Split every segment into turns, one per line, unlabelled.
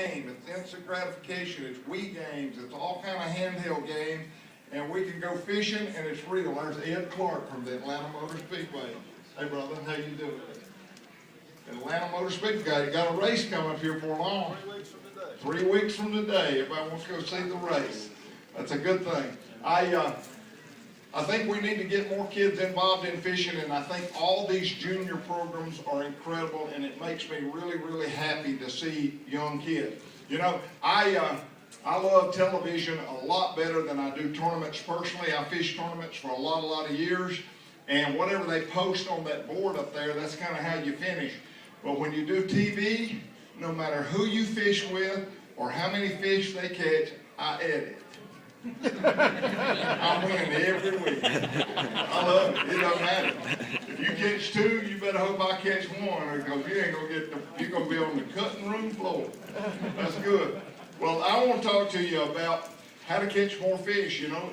game. It's instant gratification. It's Wii games. It's all kind of handheld games. And we can go fishing, and it's real. There's Ed Clark from the Atlanta Motor Speedway. Hey, brother, how you doing? Atlanta Motor Speedway got a race coming up here for long.
3 weeks from today.
3 weeks from today. Everybody wants to go see the race. That's a good thing. I think we need to get more kids involved in fishing, and I think all these junior programs are incredible, and it makes me really, really happy to see young kids. You know, I love television a lot better than I do tournaments personally. I fished tournaments for a lot of years, and whatever they post on that board up there, that's kind of how you finish. But when you do TV, no matter who you fish with or how many fish they catch, I edit. I'm winning every week. I love it. It doesn't matter. If you catch 2, you better hope I catch 1, because you ain't gonna you're gonna be on the cutting room floor. That's good. Well, I want to talk to you about how to catch more fish. You know,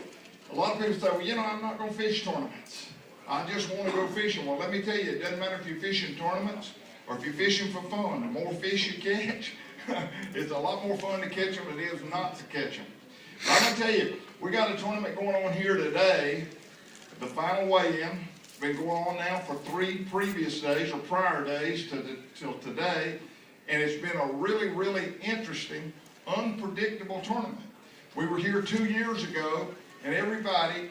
a lot of people say, well, you know, I'm not gonna fish tournaments. I just want to go fishing. Well, let me tell you, it doesn't matter if you're fishing tournaments or if you're fishing for fun. The more fish you catch, it's a lot more fun to catch them than it is not to catch them. I'm going to tell you, we got a tournament going on here today, the final weigh-in. It's been going on now for 3 previous days, or prior days till today, and it's been a really, really interesting, unpredictable tournament. We were here 2 years ago, and everybody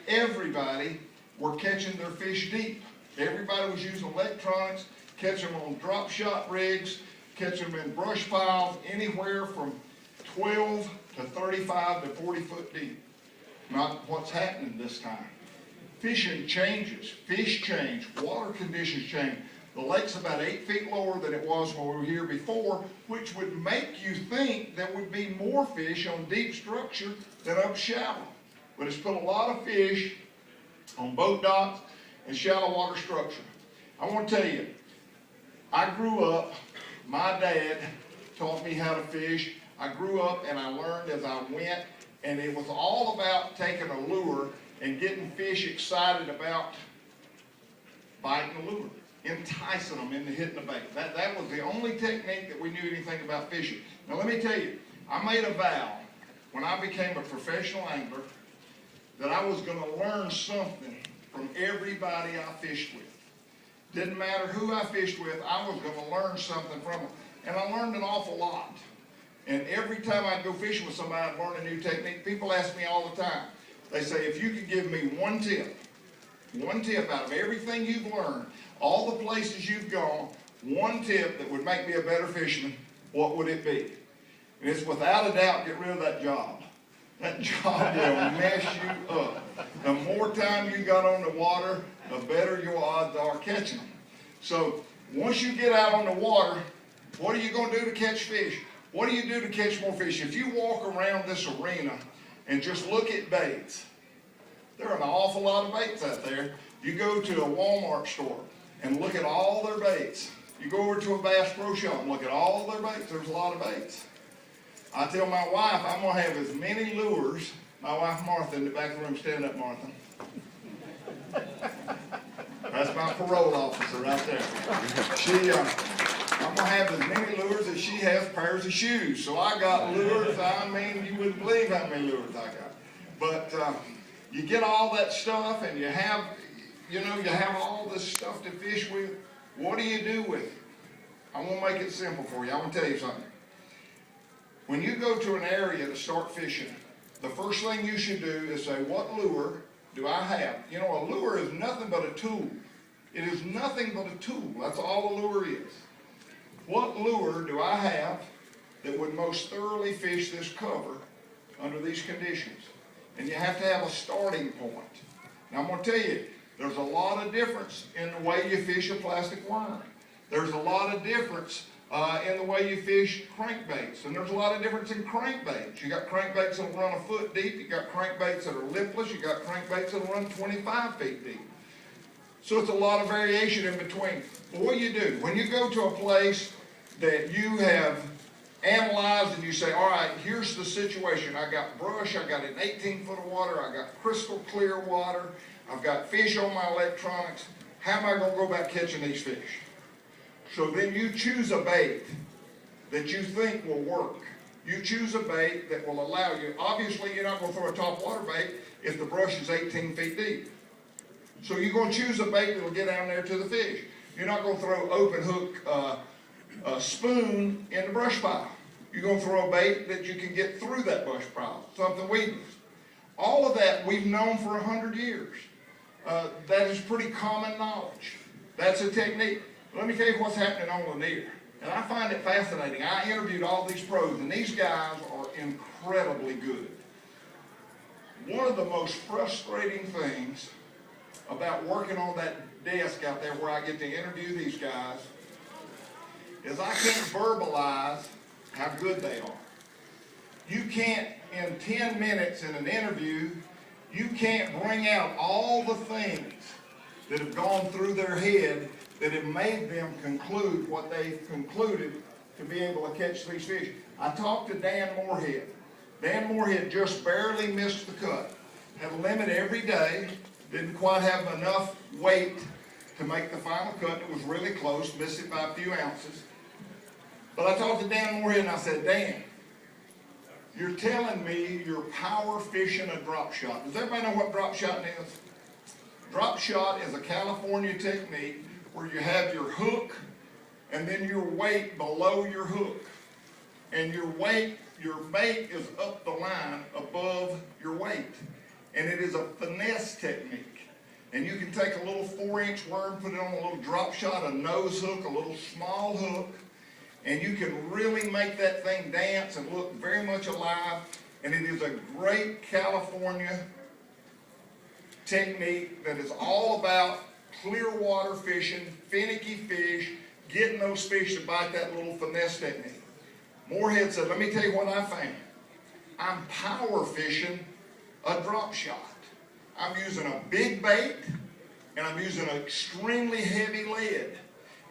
were catching their fish deep. Everybody was using electronics, catching them on drop shot rigs, catching them in brush piles, anywhere from 12 to 35 to 40 foot deep. Not what's happening this time. Fishing changes, fish change, water conditions change. The lake's about 8 feet lower than it was when we were here before, which would make you think there would be more fish on deep structure than up shallow. But it's put a lot of fish on boat docks and shallow water structure. I want to tell you, I grew up, my dad taught me how to fish. I grew up and I learned as I went, and it was all about taking a lure and getting fish excited about biting the lure, enticing them into hitting the bait. That was the only technique that we knew anything about fishing. Now let me tell you, I made a vow when I became a professional angler that I was going to learn something from everybody I fished with. Didn't matter who I fished with, I was going to learn something from them. And I learned an awful lot. And every time I'd go fishing with somebody, I'd learn a new technique. People ask me all the time. They say, if you could give me one tip out of everything you've learned, all the places you've gone, one tip that would make me a better fisherman, what would it be? And it's without a doubt, get rid of that job. That job will mess you up. The more time you got on the water, the better your odds are catching them. So once you get out on the water, what are you going to do to catch fish? What do you do to catch more fish? If you walk around this arena and just look at baits, there are an awful lot of baits out there. You go to a Walmart store and look at all their baits. You go over to a Bass Pro Shop and look at all their baits. There's a lot of baits. I tell my wife I'm going to have as many lures. My wife Martha in the back of the room, stand up, Martha. That's my parole officer right there. I'm going to have as many lures as she has pairs of shoes. So I got lures, I mean, you wouldn't believe how many lures I got. But you get all that stuff and you have all this stuff to fish with. What do you do with it? I'm going to make it simple for you. I'm going to tell you something. When you go to an area to start fishing, the first thing you should do is say, what lure do I have? You know, a lure is nothing but a tool. It is nothing but a tool. That's all a lure is. What lure do I have that would most thoroughly fish this cover under these conditions? And you have to have a starting point. Now I'm going to tell you, there's a lot of difference in the way you fish a plastic worm. There's a lot of difference in the way you fish crankbaits. And there's a lot of difference in crankbaits. You got crankbaits that'll run a foot deep. You got crankbaits that are lipless. You got crankbaits that'll run 25 feet deep. So it's a lot of variation in between. But what do you do? When you go to a place that you have analyzed and you say, all right, here's the situation. I got brush, I got an 18-foot of water, I got crystal clear water, I've got fish on my electronics. How am I going to go about catching these fish? So then you choose a bait that you think will work. You choose a bait that will allow you, obviously you're not going to throw a top water bait if the brush is 18 feet deep. So you're going to choose a bait that will get down there to the fish. You're not going to throw open hook a spoon in the brush pile. You're going to throw a bait that you can get through that brush pile, something weedless. All of that we've known for 100 years. That is pretty common knowledge. That's a technique. Let me tell you what's happening on lanier. And I find it fascinating. I interviewed all these pros, and these guys are incredibly good. One of the most frustrating things about working on that desk out there where I get to interview these guys is I can't verbalize how good they are. You can't, in 10 minutes in an interview, you can't bring out all the things that have gone through their head that have made them conclude what they've concluded to be able to catch these fish. I talked to Dan Moorhead. Dan Moorhead just barely missed the cut. Had a limit every day, didn't quite have enough weight to make the final cut. It was really close, missed it by a few ounces. But I talked to Dan Moorhead and I said, Dan, you're telling me you're power fishing a drop shot. Does everybody know what drop shotting is? Drop shot is a California technique where you have your hook and then your weight below your hook. And your weight, your bait is up the line above your weight. And it is a finesse technique. And you can take a little 4-inch worm, put it on a little drop shot, a nose hook, a little small hook, and you can really make that thing dance and look very much alive. And it is a great California technique that is all about clear water fishing, finicky fish, getting those fish to bite that little finesse technique. Moorhead said, let me tell you what I found. I'm power fishing a drop shot. I'm using a big bait and I'm using an extremely heavy lead.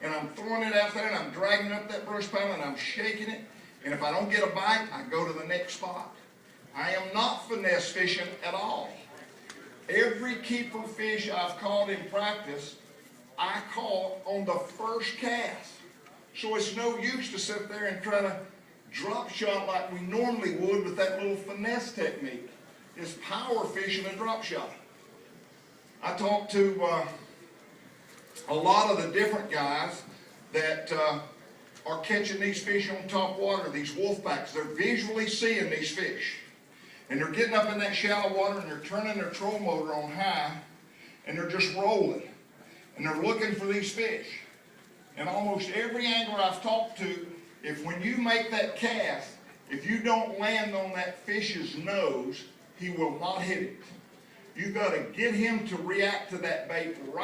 And I'm throwing it out there and I'm dragging up that brush pile and I'm shaking it. And if I don't get a bite, I go to the next spot. I am not finesse fishing at all. Every keeper fish I've caught in practice, I caught on the first cast. So it's no use to sit there and try to drop shot like we normally would with that little finesse technique. It's power fishing a drop shot. I talked to a lot of the different guys that are catching these fish on top water, these wolf packs. They're visually seeing these fish. And they're getting up in that shallow water and they're turning their troll motor on high and they're just rolling. And they're looking for these fish. And almost every angler I've talked to, if when you make that cast, if you don't land on that fish's nose, he will not hit it. You've got to get him to react to that bait right